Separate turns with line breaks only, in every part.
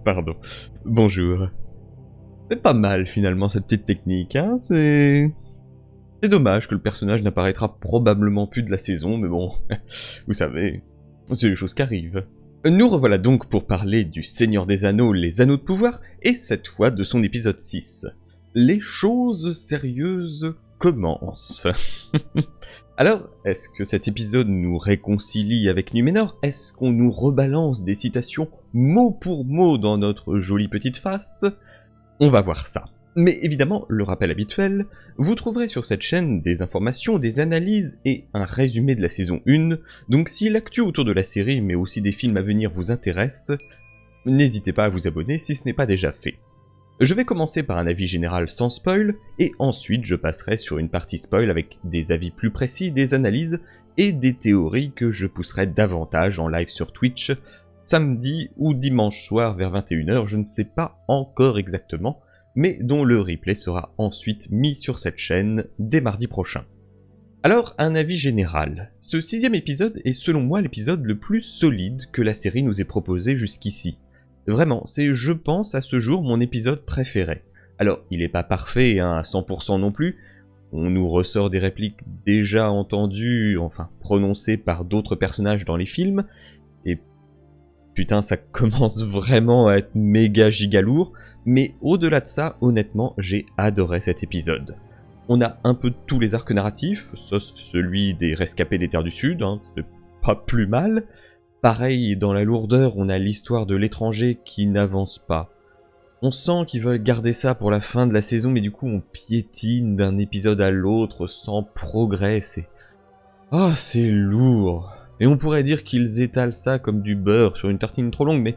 Pardon. Bonjour. C'est pas mal finalement cette petite technique, hein. C'est dommage que le personnage n'apparaîtra probablement plus de la saison, mais bon, vous savez, c'est les choses qui arrivent. Nous revoilà donc pour parler du Seigneur des Anneaux, les Anneaux de Pouvoir, et cette fois de son épisode 6. Les choses sérieuses commencent. Alors, est-ce que cet épisode nous réconcilie avec Numénor? Est-ce qu'on nous rebalance des citations mot pour mot dans notre jolie petite face? On va voir ça. Mais évidemment, le rappel habituel, vous trouverez sur cette chaîne des informations, des analyses et un résumé de la saison 1, donc si l'actu autour de la série mais aussi des films à venir vous intéresse, n'hésitez pas à vous abonner si ce n'est pas déjà fait. Je vais commencer par un avis général sans spoil, et ensuite je passerai sur une partie spoil avec des avis plus précis, des analyses et des théories que je pousserai davantage en live sur Twitch, samedi ou dimanche soir vers 21h, je ne sais pas encore exactement, mais dont le replay sera ensuite mis sur cette chaîne dès mardi prochain. Alors, un avis général. Ce 6e épisode est selon moi l'épisode le plus solide que la série nous ait proposé jusqu'ici. Vraiment, c'est je pense à ce jour mon épisode préféré. Alors, il est pas parfait hein, à 100% non plus, on nous ressort des répliques déjà entendues, enfin prononcées par d'autres personnages dans les films, et putain ça commence vraiment à être méga giga lourd, mais au-delà de ça, honnêtement, j'ai adoré cet épisode. On a un peu tous les arcs narratifs, sauf celui des rescapés des Terres du Sud, hein, c'est pas plus mal. Pareil, dans la lourdeur, on a l'histoire de l'étranger qui n'avance pas. On sent qu'ils veulent garder ça pour la fin de la saison, mais du coup on piétine d'un épisode à l'autre sans progrès, c'est... Oh, c'est lourd. Et on pourrait dire qu'ils étalent ça comme du beurre sur une tartine trop longue, mais...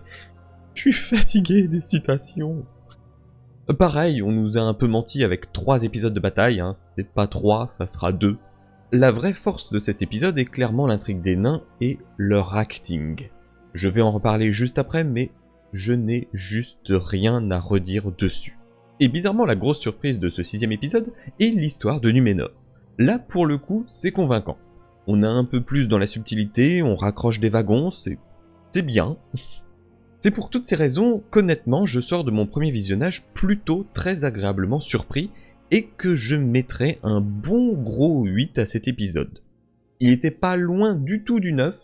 Je suis fatigué des citations. Pareil, on nous a un peu menti avec 3 épisodes de bataille, hein. C'est pas 3, ça sera 2. La vraie force de cet épisode est clairement l'intrigue des nains et leur acting. Je vais en reparler juste après, mais je n'ai juste rien à redire dessus. Et bizarrement, la grosse surprise de ce 6e épisode est l'histoire de Numénor. Là, pour le coup, c'est convaincant. On a un peu plus dans la subtilité, on raccroche des wagons, c'est bien. C'est pour toutes ces raisons qu'honnêtement, je sors de mon premier visionnage plutôt très agréablement surpris et que je mettrai un bon gros 8 à cet épisode. Il était pas loin du tout du 9,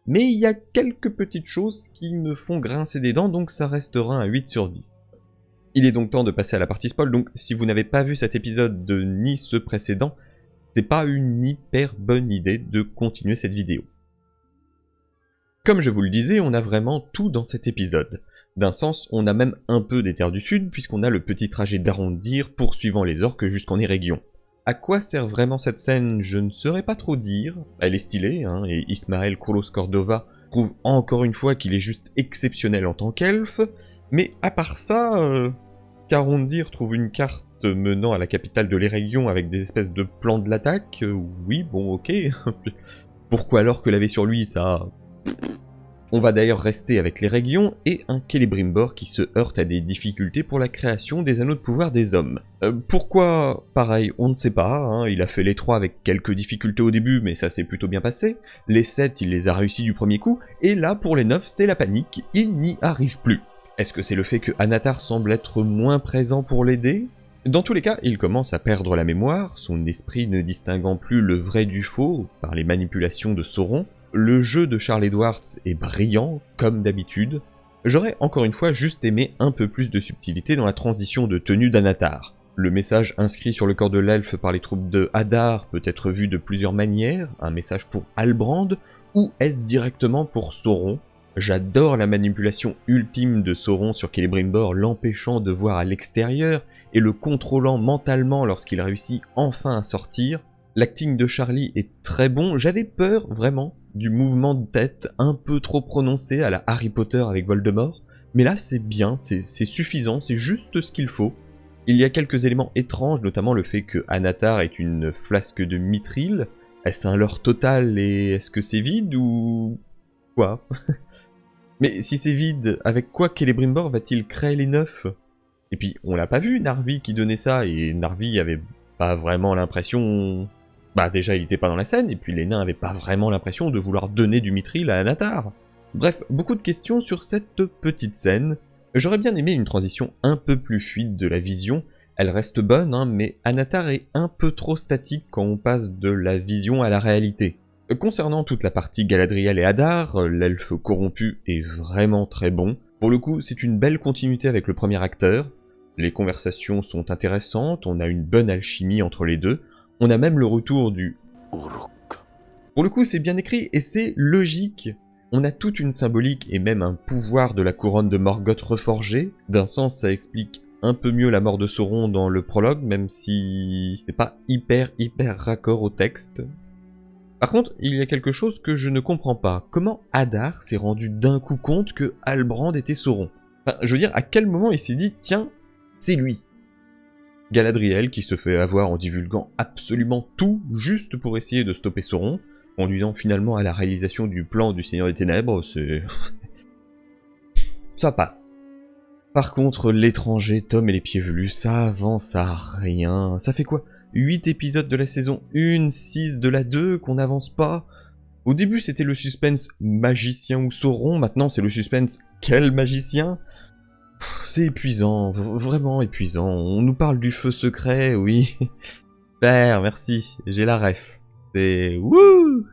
mais il y a quelques petites choses qui me font grincer des dents, donc ça restera un 8 sur 10. Il est donc temps de passer à la partie spoil, donc si vous n'avez pas vu cet épisode ni ceux précédents, c'est pas une hyper bonne idée de continuer cette vidéo. Comme je vous le disais, on a vraiment tout dans cet épisode. D'un sens, on a même un peu des Terres du Sud, puisqu'on a le petit trajet d'Arondir poursuivant les orques jusqu'en Eregion. À quoi sert vraiment cette scène, je ne saurais pas trop dire. Elle est stylée, hein, et Ismaël Kolos Cordova prouve encore une fois qu'il est juste exceptionnel en tant qu'elfe, mais à part ça, qu'Arondir trouve une carte menant à la capitale de l'Eregion avec des espèces de plans de l'attaque, oui, bon, ok. Pourquoi alors que l'avait sur lui, ça... On va d'ailleurs rester avec les régions et un Celebrimbor qui se heurte à des difficultés pour la création des anneaux de pouvoir des hommes. Pourquoi? Pareil, on ne sait pas, hein, il a fait les 3 avec quelques difficultés au début, mais ça s'est plutôt bien passé. Les 7, il les a réussis du premier coup, et là, pour les 9, c'est la panique, il n'y arrive plus. Est-ce que c'est le fait que Anatar semble être moins présent pour l'aider? Dans tous les cas, il commence à perdre la mémoire, son esprit ne distinguant plus le vrai du faux par les manipulations de Sauron. Le jeu de Charles Edwards est brillant, comme d'habitude. J'aurais encore une fois juste aimé un peu plus de subtilité dans la transition de tenue d'Anatar. Le message inscrit sur le corps de l'elfe par les troupes de Hadar peut être vu de plusieurs manières, un message pour Halbrand, ou est-ce directement pour Sauron? J'adore la manipulation ultime de Sauron sur Celebrimbor, l'empêchant de voir à l'extérieur, et le contrôlant mentalement lorsqu'il réussit enfin à sortir. L'acting de Charlie est très bon, j'avais peur, vraiment, du mouvement de tête un peu trop prononcé à la Harry Potter avec Voldemort, mais là c'est bien, c'est suffisant, c'est juste ce qu'il faut. Il y a quelques éléments étranges, notamment le fait que Anatar est une flasque de mithril. Est-ce un leurre total et est-ce que c'est vide ou... quoi? Mais si c'est vide, avec quoi Celebrimbor va-t-il créer les 9? Et puis, on l'a pas vu, Narvi qui donnait ça, et Narvi avait pas vraiment l'impression... Bah déjà, il était pas dans la scène, et puis les nains avaient pas vraiment l'impression de vouloir donner du mithril à Anatar. Bref, beaucoup de questions sur cette petite scène. J'aurais bien aimé une transition un peu plus fluide de la vision. Elle reste bonne, hein, mais Anatar est un peu trop statique quand on passe de la vision à la réalité. Concernant toute la partie Galadriel et Hadar, l'elfe corrompu est vraiment très bon. Pour le coup, c'est une belle continuité avec le premier acteur. Les conversations sont intéressantes, on a une bonne alchimie entre les deux. On a même le retour du Uruk. Pour le coup, c'est bien écrit et c'est logique. On a toute une symbolique et même un pouvoir de la couronne de Morgoth reforgée. D'un sens, ça explique un peu mieux la mort de Sauron dans le prologue, même si c'est pas hyper raccord au texte. Par contre, il y a quelque chose que je ne comprends pas. Comment Hadar s'est rendu d'un coup compte que Halbrand était Sauron? Enfin, je veux dire, à quel moment il s'est dit « Tiens, c'est lui ». Galadriel, qui se fait avoir en divulguant absolument tout, juste pour essayer de stopper Sauron, conduisant finalement à la réalisation du plan du Seigneur des Ténèbres, c'est... ça passe. Par contre, l'étranger, Tom et les pieds velus, ça avance à rien. Ça fait quoi? 8 épisodes de la saison 1, 6 de la 2, qu'on n'avance pas. Au début, c'était le suspense magicien ou Sauron, maintenant c'est le suspense quel magicien? C'est épuisant, vraiment épuisant. On nous parle du feu secret, oui. Père, merci, j'ai la ref. C'est... wouh!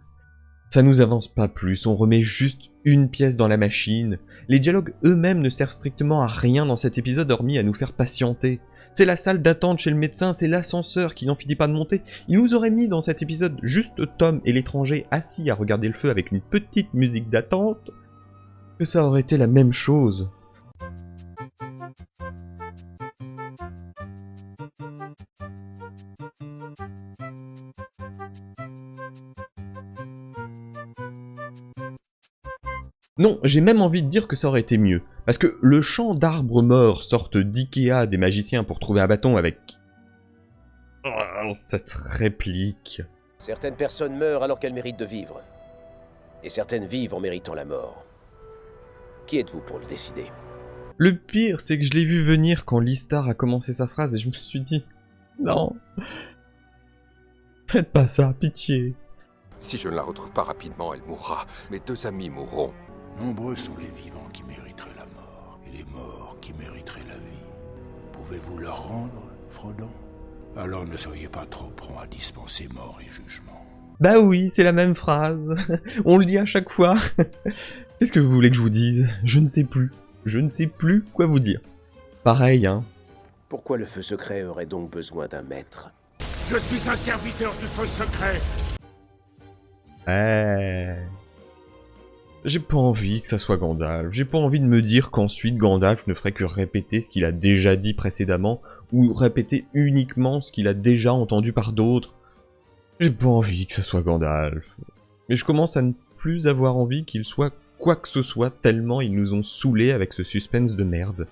Ça nous avance pas plus, on remet juste une pièce dans la machine. Les dialogues eux-mêmes ne servent strictement à rien dans cet épisode, hormis à nous faire patienter. C'est la salle d'attente chez le médecin, c'est l'ascenseur qui n'en finit pas de monter. Il nous aurait mis dans cet épisode juste Tom et l'étranger assis à regarder le feu avec une petite musique d'attente, que ça aurait été la même chose. Non, j'ai même envie de dire que ça aurait été mieux. Parce que le champ d'arbres morts, sorte d'Ikea des magiciens pour trouver un bâton avec... oh, cette réplique...
Certaines personnes meurent alors qu'elles méritent de vivre. Et certaines vivent en méritant la mort. Qui êtes-vous pour le décider?
Le pire, c'est que je l'ai vu venir quand Listar a commencé sa phrase et je me suis dit... non... faites pas ça, pitié.
Si je ne la retrouve pas rapidement, elle mourra. Mes 2 amis mourront.
Nombreux sont les vivants qui mériteraient la mort, et les morts qui mériteraient la vie. Pouvez-vous leur rendre, Frodon? Alors ne soyez pas trop prompt à dispenser mort et jugement.
Bah oui, c'est la même phrase. On le dit à chaque fois. Qu'est-ce que vous voulez que je vous dise? Je ne sais plus. Je ne sais plus quoi vous dire. Pareil, hein.
Pourquoi le feu secret aurait donc besoin d'un maître?
Je suis un serviteur du feu secret.
J'ai pas envie que ça soit Gandalf. J'ai pas envie de me dire qu'ensuite Gandalf ne ferait que répéter ce qu'il a déjà dit précédemment, ou répéter uniquement ce qu'il a déjà entendu par d'autres. J'ai pas envie que ça soit Gandalf. Mais je commence à ne plus avoir envie qu'il soit quoi que ce soit, tellement ils nous ont saoulés avec ce suspense de merde.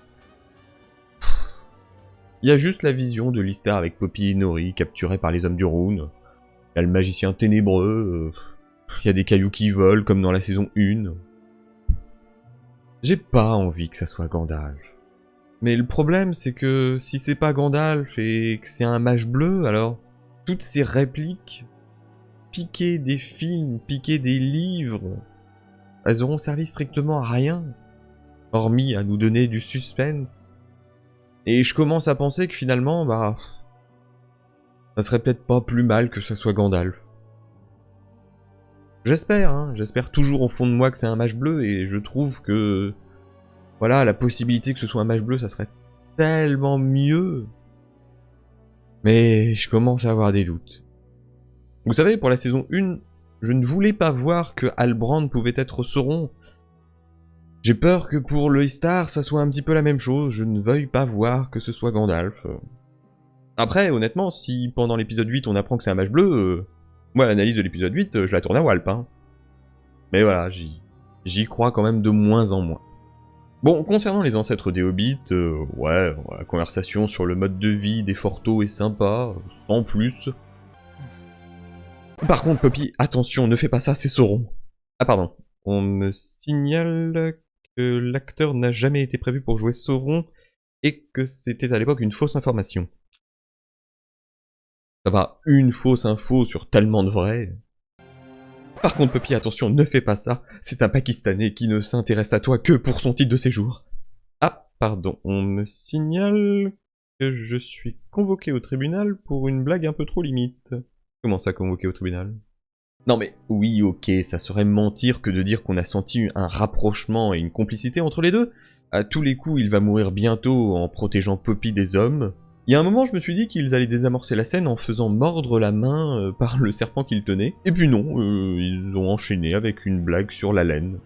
Il y a juste la vision de Listar avec Poppy et Nori, capturés par les hommes du Rhône. Il y a le magicien ténébreux... il y a des cailloux qui volent, comme dans la saison 1. J'ai pas envie que ça soit Gandalf. Mais le problème, c'est que si c'est pas Gandalf et que c'est un mage bleu, alors... toutes ces répliques, piquées des films, piquées des livres, elles auront servi strictement à rien, hormis à nous donner du suspense. Et je commence à penser que finalement, bah... ça serait peut-être pas plus mal que ça soit Gandalf. J'espère, hein, j'espère toujours au fond de moi que c'est un mage bleu, et je trouve que... voilà, la possibilité que ce soit un mage bleu, ça serait tellement mieux. Mais je commence à avoir des doutes. Vous savez, pour la saison 1, je ne voulais pas voir que Halbrand pouvait être Sauron. J'ai peur que pour le Istar, ça soit un petit peu la même chose, je ne veuille pas voir que ce soit Gandalf. Après, honnêtement, si pendant l'épisode 8 on apprend que c'est un mage bleu... moi, l'analyse de l'épisode 8, je la tourne à Walp, hein. Mais voilà, j'y crois quand même de moins en moins. Bon, concernant les ancêtres des Hobbits, ouais, la conversation sur le mode de vie des Forteaux est sympa, sans plus. Par contre, Poppy, attention, ne fais pas ça, c'est Sauron. Ah pardon, on me signale que l'acteur n'a jamais été prévu pour jouer Sauron, et que c'était à l'époque une fausse information. Ça va, une fausse info sur tellement de vrai. Par contre, Poppy, attention, ne fais pas ça. C'est un Pakistanais qui ne s'intéresse à toi que pour son titre de séjour. Ah, pardon, on me signale que je suis convoqué au tribunal pour une blague un peu trop limite. Comment ça, convoqué au tribunal? Non mais, oui, ok, ça serait mentir que de dire qu'on a senti un rapprochement et une complicité entre les deux. À tous les coups, il va mourir bientôt en protégeant Poppy des hommes. Il y a un moment, je me suis dit qu'ils allaient désamorcer la scène en faisant mordre la main par le serpent qu'ils tenaient. Et puis non, ils ont enchaîné avec une blague sur la laine.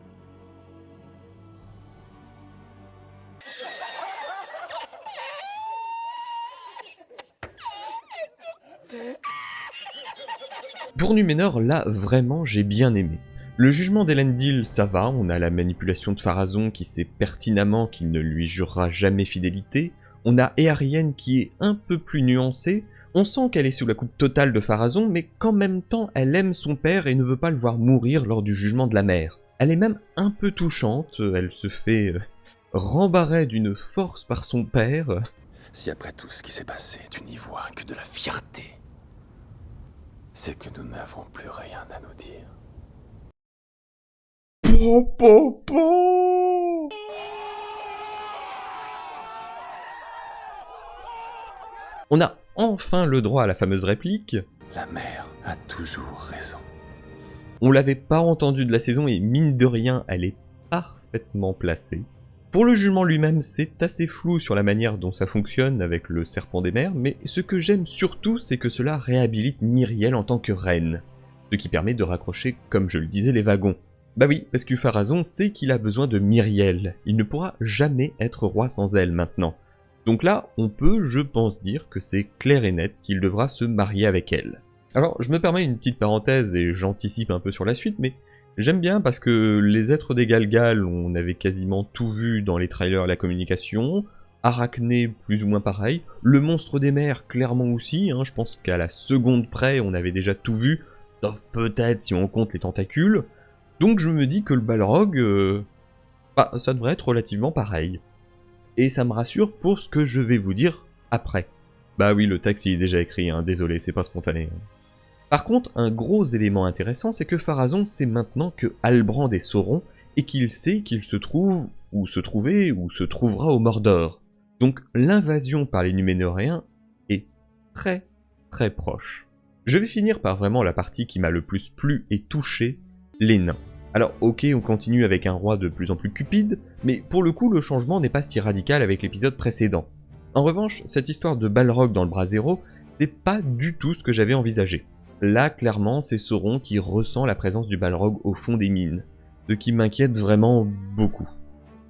Pour Numénor, là, vraiment, j'ai bien aimé. Le jugement d'Elendil, ça va, on a la manipulation de Pharazôn qui sait pertinemment qu'il ne lui jurera jamais fidélité, on a Éarienne qui est un peu plus nuancée, on sent qu'elle est sous la coupe totale de Pharazôn, mais qu'en même temps, elle aime son père et ne veut pas le voir mourir lors du jugement de la mer. Elle est même un peu touchante, elle se fait rembarrer d'une force par son père.
Si après tout ce qui s'est passé, tu n'y vois que de la fierté, c'est que nous n'avons plus rien à nous dire.
On a enfin le droit à la fameuse réplique.
La mère a toujours raison.
On l'avait pas entendu de la saison et mine de rien, elle est parfaitement placée. Pour le jugement lui-même, c'est assez flou sur la manière dont ça fonctionne avec le serpent des mers, mais ce que j'aime surtout, c'est que cela réhabilite Myriel en tant que reine, ce qui permet de raccrocher, comme je le disais, les wagons. Bah oui, parce que Pharazôn sait qu'il a besoin de Myriel, il ne pourra jamais être roi sans elle maintenant. Donc là, on peut, je pense, dire que c'est clair et net qu'il devra se marier avec elle. Alors, je me permets une petite parenthèse et j'anticipe un peu sur la suite, mais j'aime bien parce que les êtres des Galgal, on avait quasiment tout vu dans les trailers et la communication, Arachné plus ou moins pareil, le monstre des mers clairement aussi, je pense qu'à la seconde près on avait déjà tout vu, sauf peut-être si on compte les tentacules, donc je me dis que le Balrog, ça devrait être relativement pareil. Et ça me rassure pour ce que je vais vous dire après. Bah oui, le texte il est déjà écrit, désolé, c'est pas spontané. Par contre, un gros élément intéressant, c'est que Pharazôn sait maintenant que Halbrand est Sauron, et qu'il sait qu'il se trouve, ou se trouvait, ou se trouvera au Mordor. Donc l'invasion par les Numénoréens est très très proche. Je vais finir par vraiment la partie qui m'a le plus plu et touché, les nains. Alors ok, on continue avec un roi de plus en plus cupide, mais pour le coup le changement n'est pas si radical avec l'épisode précédent. En revanche, cette histoire de Balrog dans le Brasero, c'est pas du tout ce que j'avais envisagé. Là, clairement, c'est Sauron qui ressent la présence du Balrog au fond des mines, ce qui m'inquiète vraiment beaucoup.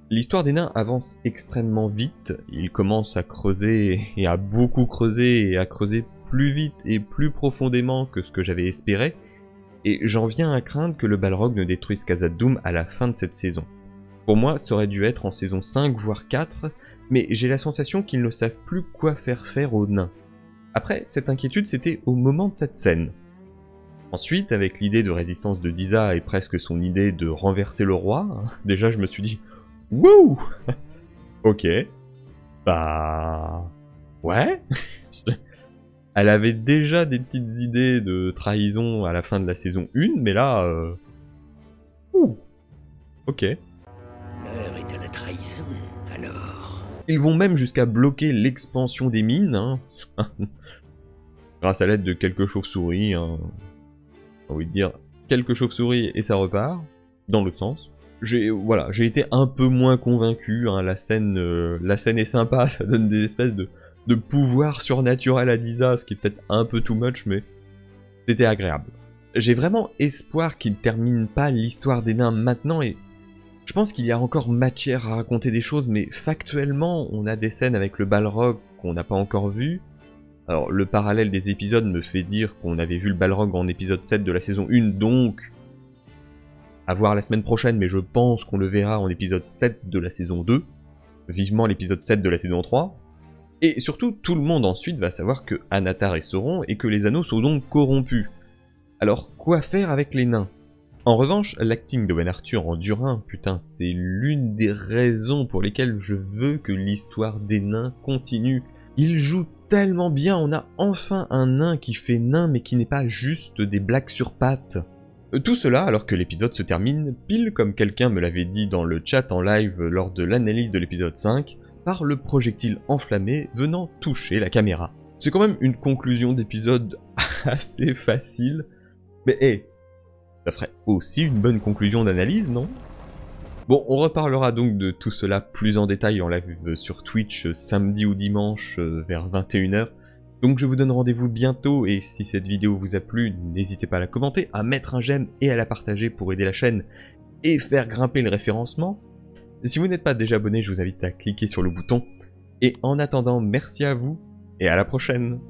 L'histoire des nains avance extrêmement vite, ils commencent à creuser, et à beaucoup creuser, et à creuser plus vite et plus profondément que ce que j'avais espéré, et j'en viens à craindre que le Balrog ne détruise Khazad-dûm à la fin de cette saison. Pour moi, ça aurait dû être en saison 5 voire 4, mais j'ai la sensation qu'ils ne savent plus quoi faire aux nains. Après, cette inquiétude c'était au moment de cette scène. Ensuite, avec l'idée de résistance de Disa et presque son idée de renverser le roi, déjà je me suis dit « Wouh !» Ok. Bah... Ouais. Elle avait déjà des petites idées de trahison à la fin de la saison 1, mais là... Ouh. Ok.
L'heure est à la trahison, alors.
Ils vont même jusqu'à bloquer l'expansion des mines, grâce à l'aide de quelques chauves-souris, j'ai envie de dire quelques chauves-souris et ça repart, dans l'autre sens. J'ai été un peu moins convaincu, la scène est sympa, ça donne des espèces de pouvoirs surnaturels à Disa, ce qui est peut-être un peu too much, mais c'était agréable. J'ai vraiment espoir qu'il ne termine pas l'histoire des nains maintenant, et je pense qu'il y a encore matière à raconter des choses, mais factuellement, on a des scènes avec le Balrog qu'on n'a pas encore vu. Alors, le parallèle des épisodes me fait dire qu'on avait vu le Balrog en épisode 7 de la saison 1, donc... à voir la semaine prochaine, mais je pense qu'on le verra en épisode 7 de la saison 2. Vivement l'épisode 7 de la saison 3. Et surtout, tout le monde ensuite va savoir que Anatar est Sauron et que les anneaux sont donc corrompus. Alors, quoi faire avec les nains? En revanche, l'acting d'Owen Arthur en Durin, putain, c'est l'une des raisons pour lesquelles je veux que l'histoire des nains continue. Il joue tellement bien, on a enfin un nain qui fait nain mais qui n'est pas juste des blagues sur pattes. Tout cela alors que l'épisode se termine, pile comme quelqu'un me l'avait dit dans le chat en live lors de l'analyse de l'épisode 5, par le projectile enflammé venant toucher la caméra. C'est quand même une conclusion d'épisode assez facile, mais hey, ça ferait aussi une bonne conclusion d'analyse, non? Bon, on reparlera donc de tout cela plus en détail en live sur Twitch samedi ou dimanche vers 21h. Donc je vous donne rendez-vous bientôt et si cette vidéo vous a plu, n'hésitez pas à la commenter, à mettre un j'aime et à la partager pour aider la chaîne et faire grimper le référencement. Si vous n'êtes pas déjà abonné, je vous invite à cliquer sur le bouton. Et en attendant, merci à vous et à la prochaine.